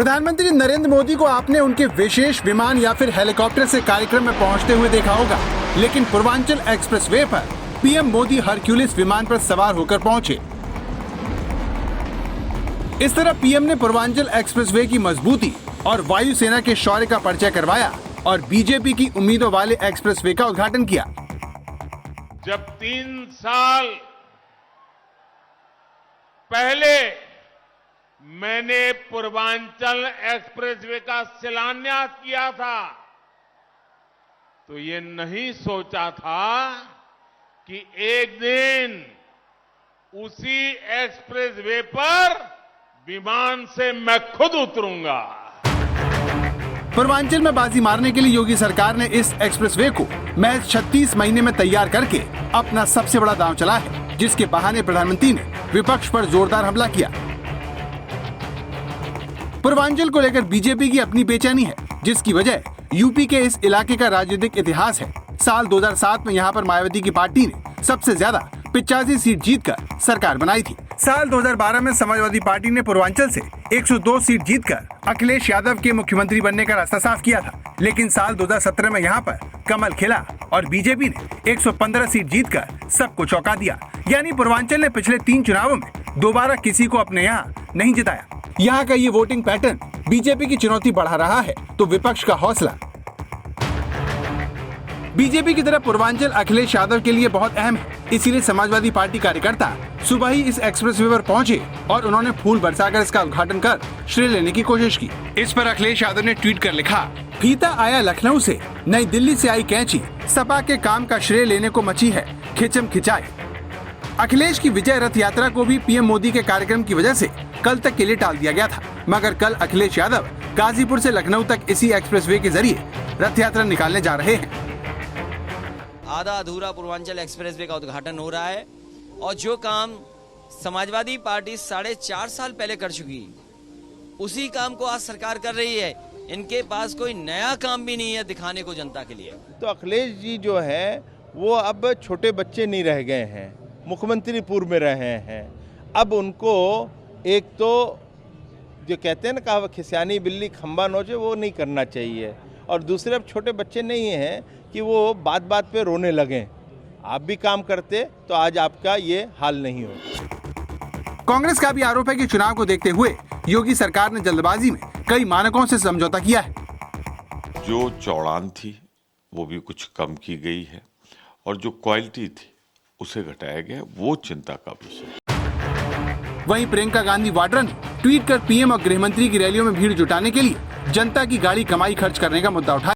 प्रधानमंत्री नरेंद्र मोदी को आपने उनके विशेष विमान या फिर हेलीकॉप्टर से कार्यक्रम में पहुंचते हुए देखा होगा, लेकिन पूर्वांचल एक्सप्रेसवे पर पीएम मोदी हरक्यूलिस विमान पर सवार होकर पहुंचे। इस तरह पीएम ने पूर्वांचल एक्सप्रेसवे की मजबूती और वायुसेना के शौर्य का परिचय करवाया और बीजेपी की उम्मीदों वाले एक्सप्रेसवे का उद्घाटन किया। जब 3 साल पहले मैंने पूर्वांचल एक्सप्रेसवे का शिलान्यास किया था, तो ये नहीं सोचा था कि एक दिन उसी एक्सप्रेसवे पर विमान से मैं खुद उतरूंगा। पूर्वांचल में बाजी मारने के लिए योगी सरकार ने इस एक्सप्रेसवे को महज 36 महीने में तैयार करके अपना सबसे बड़ा दांव चला है, जिसके बहाने प्रधानमंत्री ने विपक्ष पर जोरदार हमला किया। पूर्वांचल को लेकर बीजेपी की अपनी बेचैनी है, जिसकी वजह यूपी के इस इलाके का राजनीतिक इतिहास है। साल 2007 में यहाँ पर मायावती की पार्टी ने सबसे ज्यादा 85 सीट जीतकर सरकार बनाई थी। साल 2012 में समाजवादी पार्टी ने पूर्वांचल से 102 सीट जीतकर अखिलेश यादव के मुख्यमंत्री बनने का रास्ता साफ किया था, लेकिन साल 2017 में यहाँ पर कमल खिला और बीजेपी ने 115 सीट जीतकर सबको चौंका दिया। यानी पूर्वांचल ने पिछले 3 चुनावों में दोबारा किसी को अपने यहाँ नहीं जिताया। यहाँ का ये वोटिंग पैटर्न बीजेपी की चुनौती बढ़ा रहा है, तो विपक्ष का हौसला। बीजेपी की तरफ पूर्वांचल अखिलेश यादव के लिए बहुत अहम है, इसीलिए समाजवादी पार्टी कार्यकर्ता सुबह ही इस एक्सप्रेसवे पर पहुंचे और उन्होंने फूल बरसाकर इसका उद्घाटन कर श्रेय लेने की कोशिश की। इस पर अखिलेश यादव ने ट्वीट कर लिखा, फीता आया लखनऊ से, नई दिल्ली से आई कैंची, सपा के काम का श्रेय लेने को मची है खिंचम खिंचाई। अखिलेश की विजय रथ यात्रा को भी पीएम मोदी के कार्यक्रम की वजह से कल तक के लिए टाल दिया गया था, मगर कल अखिलेश यादव गाजीपुर से लखनऊ तक इसी एक्सप्रेसवे के जरिए रथ यात्रा निकालने जा रहे हैं। आधा अधूरा पूर्वांचल एक्सप्रेसवे का उद्घाटन हो रहा है और जो काम समाजवादी पार्टी 4.5 साल पहले कर चुकी, उसी काम को आज सरकार कर रही है। इनके पास कोई नया काम भी नहीं है दिखाने को जनता के लिए। तो अखिलेश जी जो है वो अब छोटे बच्चे नहीं रह गए हैं, मुख्यमंत्री पूर्व में रहे हैं। अब उनको एक तो जो कहते हैं ना कहावत, खिसियानी बिल्ली खंबा नोचे, वो नहीं करना चाहिए। और दूसरे अब छोटे बच्चे नहीं हैं कि वो बात बात पे रोने लगें। आप भी काम करते तो आज आपका ये हाल नहीं होता। कांग्रेस का भी आरोप है कि चुनाव को देखते हुए योगी सरकार ने जल्दबाजी में कई मानकों से समझौता किया है। जो चौड़ान थी वो भी कुछ कम की गई है और जो क्वालिटी थी उसे घटाया गया, वो चिंता का विषय। वहीं प्रियंका गांधी वाड्रा ने ट्वीट कर पीएम और गृह मंत्री की रैलियों में भीड़ जुटाने के लिए जनता की गाड़ी कमाई खर्च करने का मुद्दा उठाया।